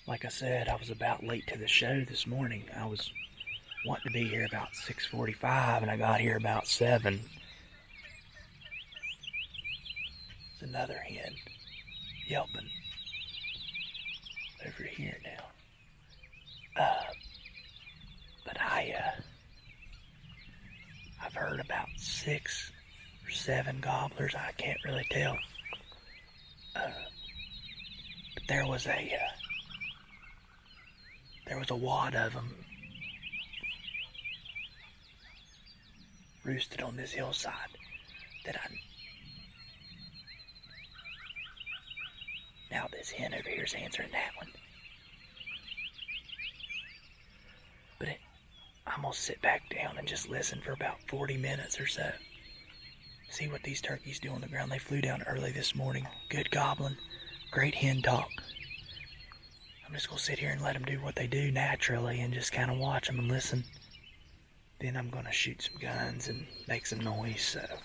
Like I said, I was about late to the show this morning. I was wanting to be here about 6:45 and I got here about 7. There's another hen yelping over here now. But I've heard about 6 or 7 gobblers. I can't really tell. But there was a wad of them roosted on this hillside that now this hen over here is answering that one. But I'm gonna sit back down and just listen for about 40 minutes or so. See what these turkeys do on the ground. They flew down early this morning. Good gobbling, great hen talk. I'm just gonna sit here and let them do what they do naturally and just kind of watch them and listen. Then I'm gonna shoot some guns and make some noise, so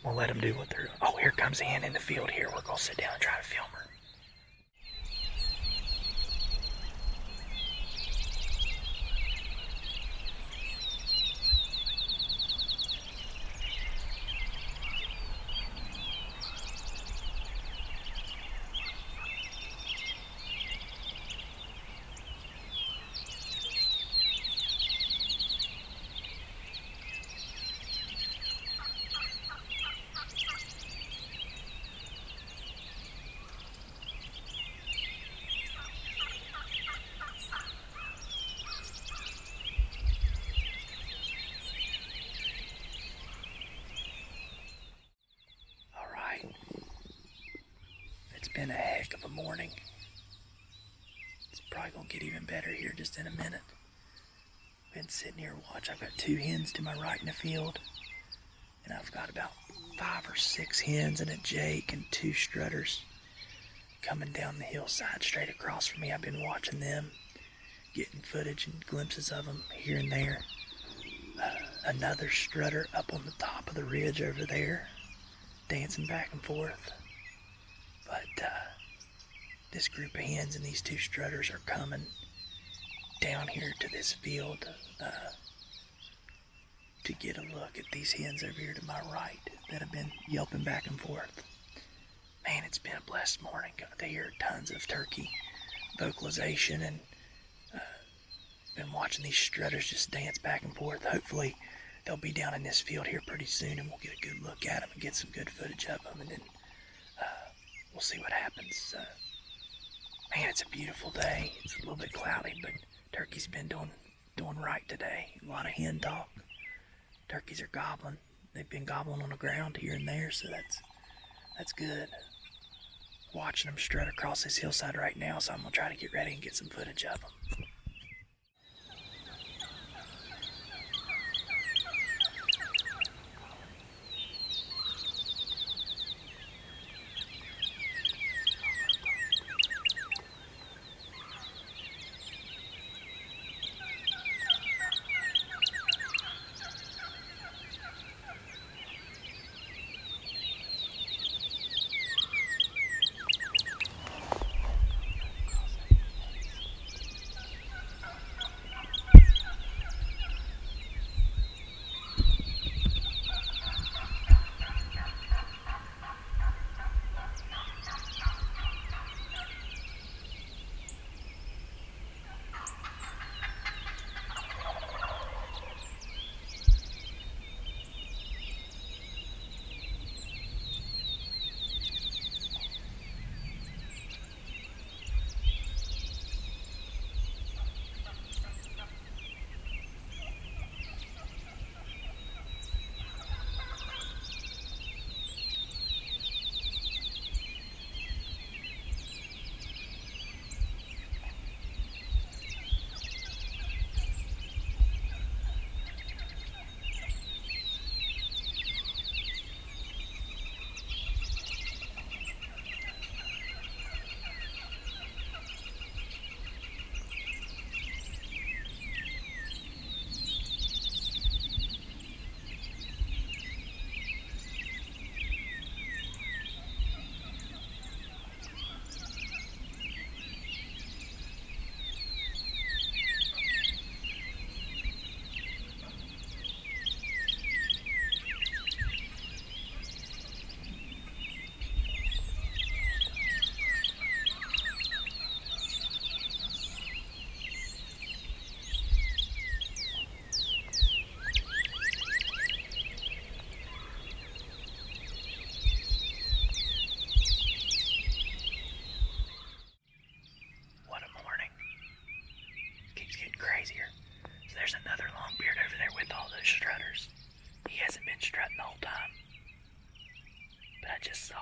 we'll let them do what they're doing. Oh, here comes a hen in the field here. We're gonna sit down and try to film her. It's been a heck of a morning. It's probably gonna get even better here just in a minute. Been sitting here watching. I've got 2 hens to my right in the field, and I've got about 5 or 6 hens and a jake and 2 strutters coming down the hillside straight across from me. I've been watching them, getting footage and glimpses of them here and there. Another strutter up on the top of the ridge over there, dancing back and forth. But this group of hens and these 2 strutters are coming down here to this field to get a look at these hens over here to my right that have been yelping back and forth. Man, it's been a blessed morning. Got to hear tons of turkey vocalization and been watching these strutters just dance back and forth. Hopefully they'll be down in this field here pretty soon and we'll get a good look at them and get some good footage of them, and then we'll see what happens. Man, it's a beautiful day. It's a little bit cloudy, but turkey's been doing right today. A lot of hen talk. Turkeys are gobbling. They've been gobbling on the ground here and there, so that's good. Watching them strut across this hillside right now, so I'm gonna try to get ready and get some footage of them.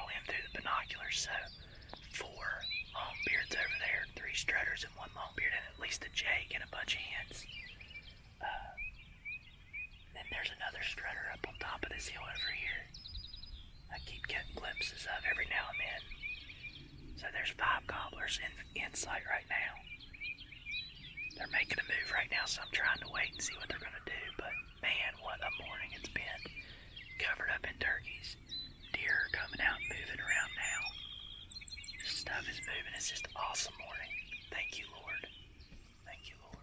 all in through the binoculars. So 4 longbeards over there, 3 strutters and 1 longbeard, and at least a jake and a bunch of hens. Then there's another strutter up on top of this hill over here. I keep getting glimpses of every now and then. So there's 5 gobblers in sight right now. They're making a move right now, so I'm trying to wait and see what they're going to do. But man, what a morning it's been. Covered up in turkeys. Deer are coming out and moving around now. Stuff is moving. It's just an awesome morning. Thank you, Lord. Thank you, Lord.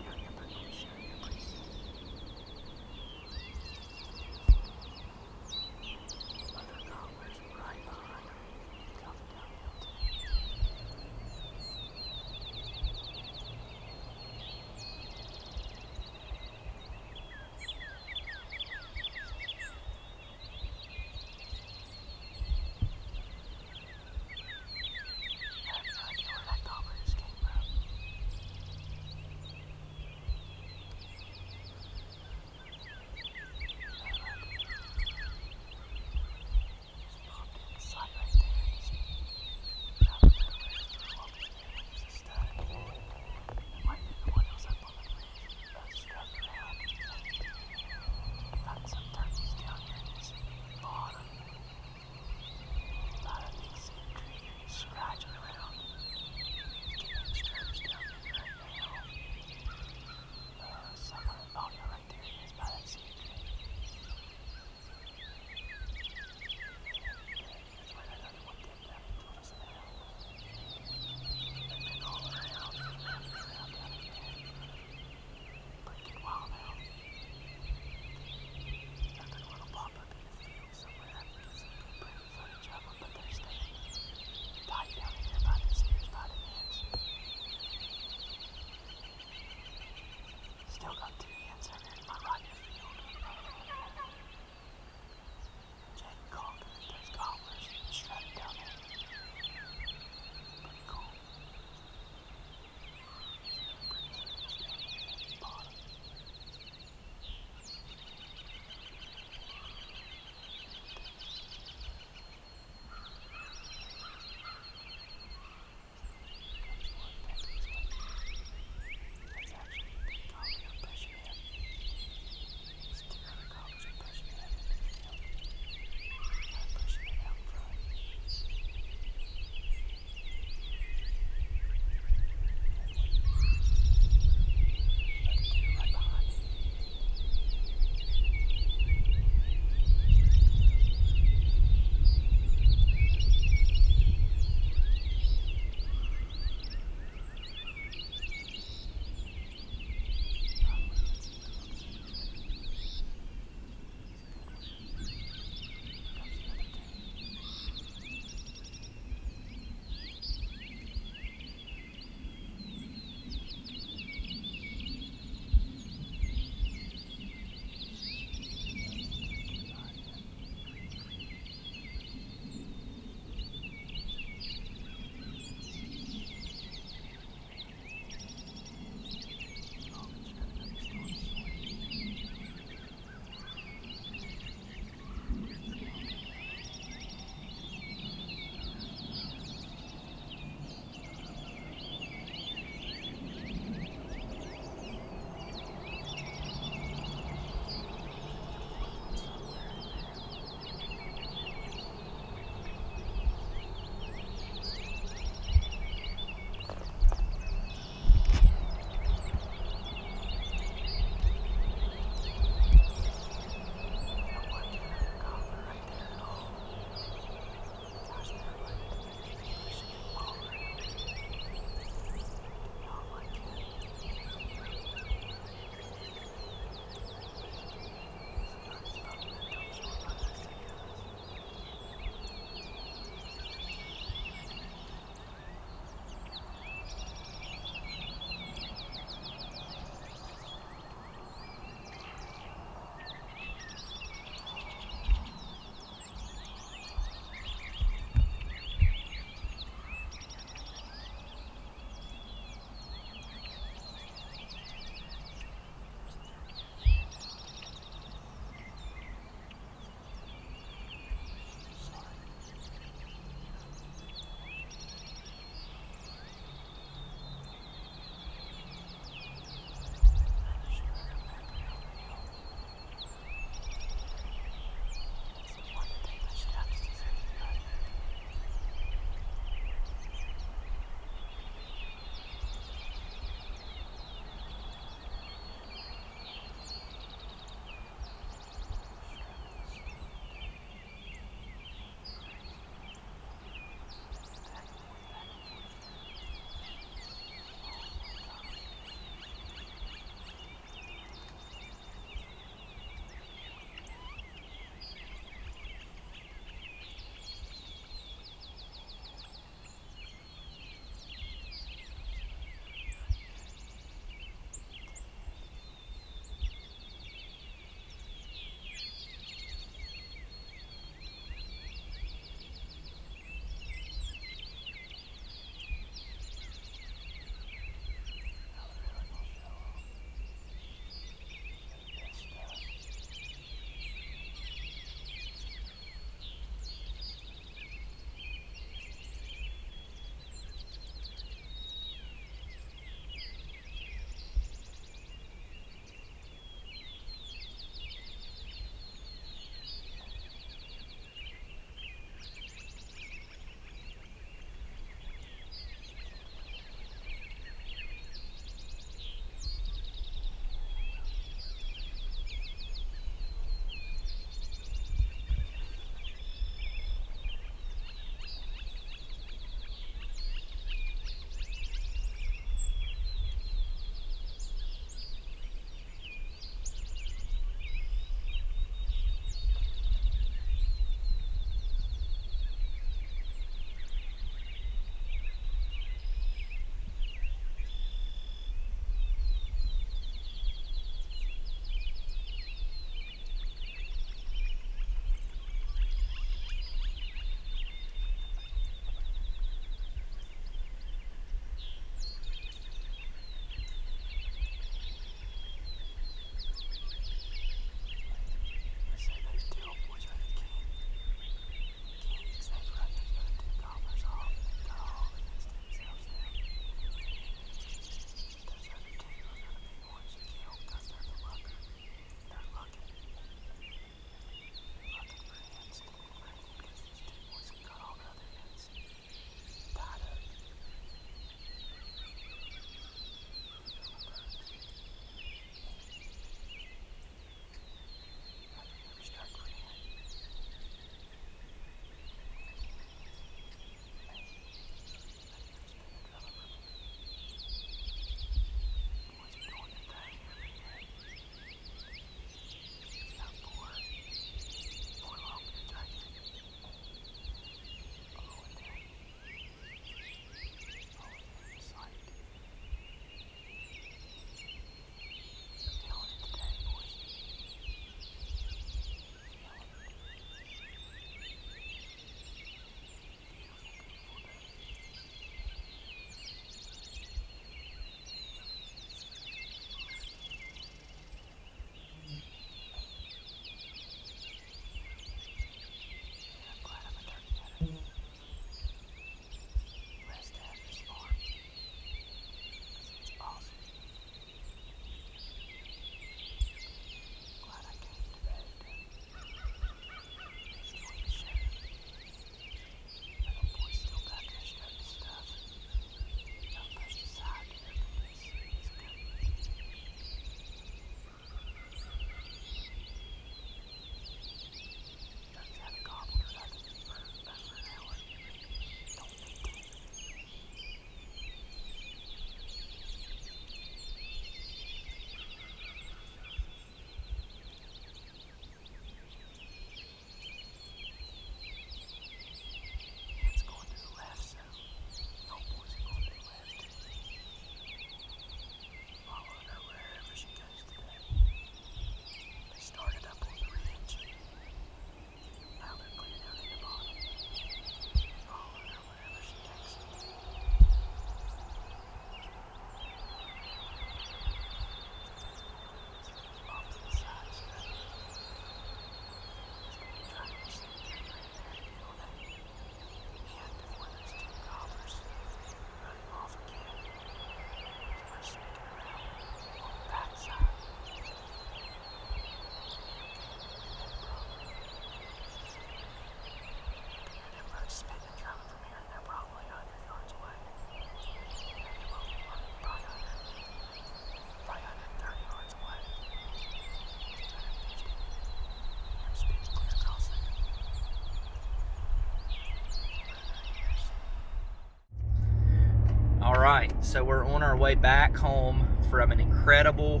right, so we're on our way back home from an incredible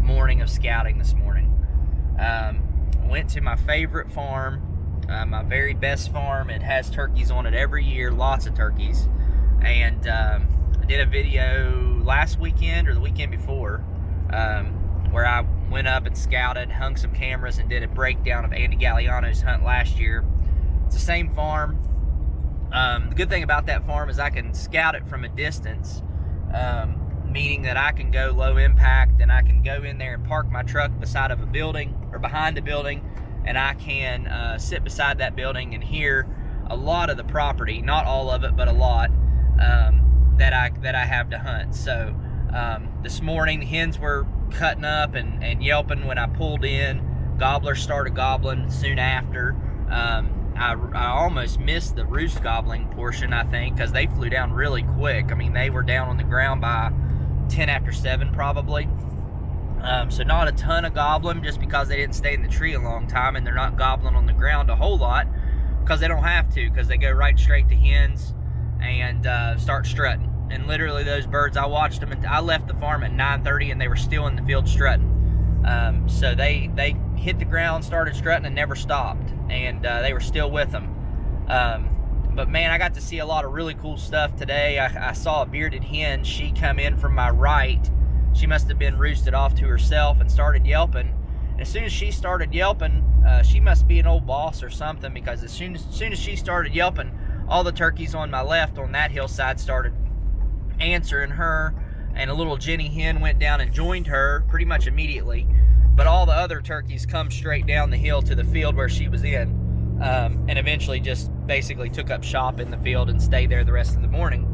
morning of scouting this morning. Went to my favorite farm, my very best farm. It has turkeys on it every year, lots of turkeys. And I did a video last weekend or the weekend before where I went up and scouted, hung some cameras, and did a breakdown of Andy Galliano's hunt last year. It's the same farm. The good thing about that farm is I can scout it from a distance, meaning that I can go low impact and I can go in there and park my truck beside of a building or behind a building, and I can sit beside that building and hear a lot of the property, not all of it, but a lot that I have to hunt. So this morning the hens were cutting up and yelping when I pulled in. Gobblers started gobbling soon after. I almost missed the roost gobbling portion, I think, because they flew down really quick. I mean, they were down on the ground by 10 after 7 probably. So not a ton of gobbling, just because they didn't stay in the tree a long time, and they're not gobbling on the ground a whole lot because they don't have to, because they go right straight to hens and start strutting. And literally those birds, I watched them, and I left the farm at 9:30 and they were still in the field strutting. So they hit the ground, started strutting, and never stopped, and they were still with them. But man, I got to see a lot of really cool stuff today. I saw a bearded hen. She come in from my right. She must have been roosted off to herself and started yelping. And as soon as she started yelping, she must be an old boss or something, because as soon as she started yelping, all the turkeys on my left on that hillside started answering her, and a little Jenny hen went down and joined her pretty much immediately. But all the other turkeys come straight down the hill to the field where she was in, and eventually just basically took up shop in the field and stayed there the rest of the morning.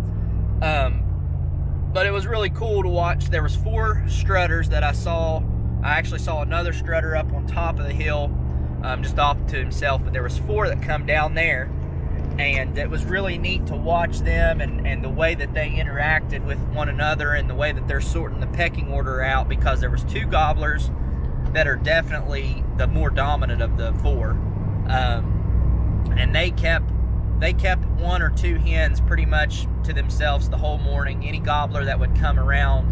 But it was really cool to watch. There was 4 strutters that I saw. I actually saw another strutter up on top of the hill, just off to himself, but there was 4 that come down there, and it was really neat to watch them and the way that they interacted with one another, and the way that they're sorting the pecking order out, because there was 2 gobblers that are definitely the more dominant of the 4, and they kept 1 or 2 hens pretty much to themselves the whole morning. Any gobbler that would come around,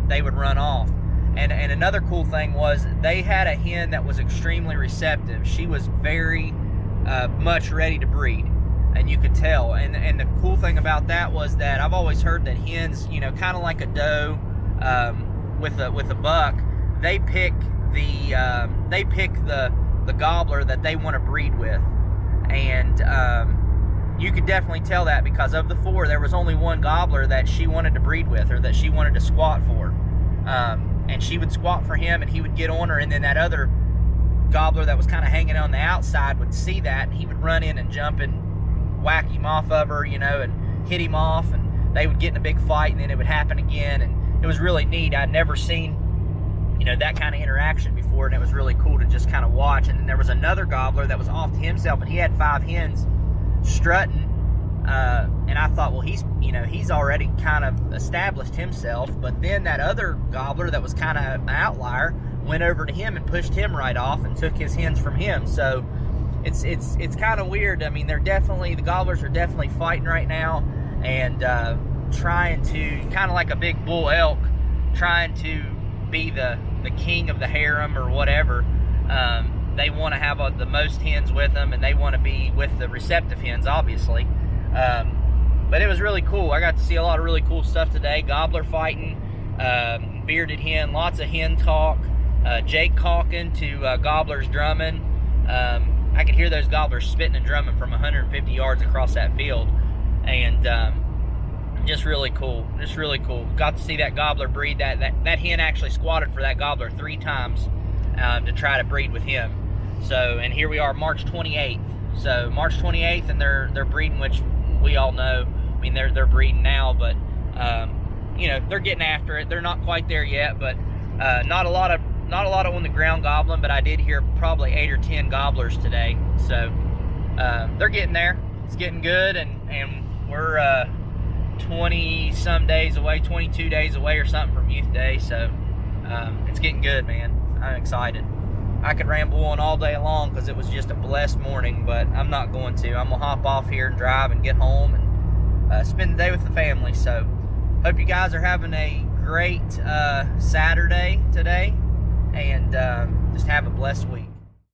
they would run off. And another cool thing was they had a hen that was extremely receptive. She was very much ready to breed, and you could tell. And the cool thing about that was that I've always heard that hens, you know, kind of like a doe with a buck, they pick the gobbler that they want to breed with. And you could definitely tell that, because of the 4, there was only 1 gobbler that she wanted to breed with, or that she wanted to squat for. And she would squat for him, and he would get on her, and then that other gobbler that was kind of hanging on the outside would see that, and he would run in and jump and whack him off of her, you know, and hit him off, and they would get in a big fight, and then it would happen again. And it was really neat. I'd never seen, you know, that kind of interaction before, and it was really cool to just kind of watch. And then there was another gobbler that was off to himself, and he had 5 hens strutting, and I thought, well, he's already kind of established himself. But then that other gobbler that was kind of an outlier went over to him and pushed him right off and took his hens from him. So it's kind of weird. I mean, the gobblers are definitely fighting right now, and trying to, kind of like a big bull elk, trying to be the king of the harem or whatever. They want to have the most hens with them, and they want to be with the receptive hens, obviously. But it was really cool. I got to see a lot of really cool stuff today. Gobbler fighting, bearded hen, lots of hen talk, Jake calking to gobblers drumming. I could hear those gobblers spitting and drumming from 150 yards across that field. And just really cool. Just really cool. Got to see that gobbler breed. That hen actually squatted for that gobbler 3 times to try to breed with him. So, and here we are, March 28th. So March 28th, and they're breeding, which we all know. I mean, they're breeding now, but you know, they're getting after it. They're not quite there yet, but not a lot of on the ground gobbling. But I did hear probably 8 or 10 gobblers today. So they're getting there. It's getting good, and we're 20 some days away, 22 days away or something from Youth Day. So it's getting good, man. I'm excited. I could ramble on all day long because it was just a blessed morning, but I'm not going to. I'm gonna hop off here and drive and get home and spend the day with the family. So Hope you guys are having a great Saturday today, and just have a blessed week.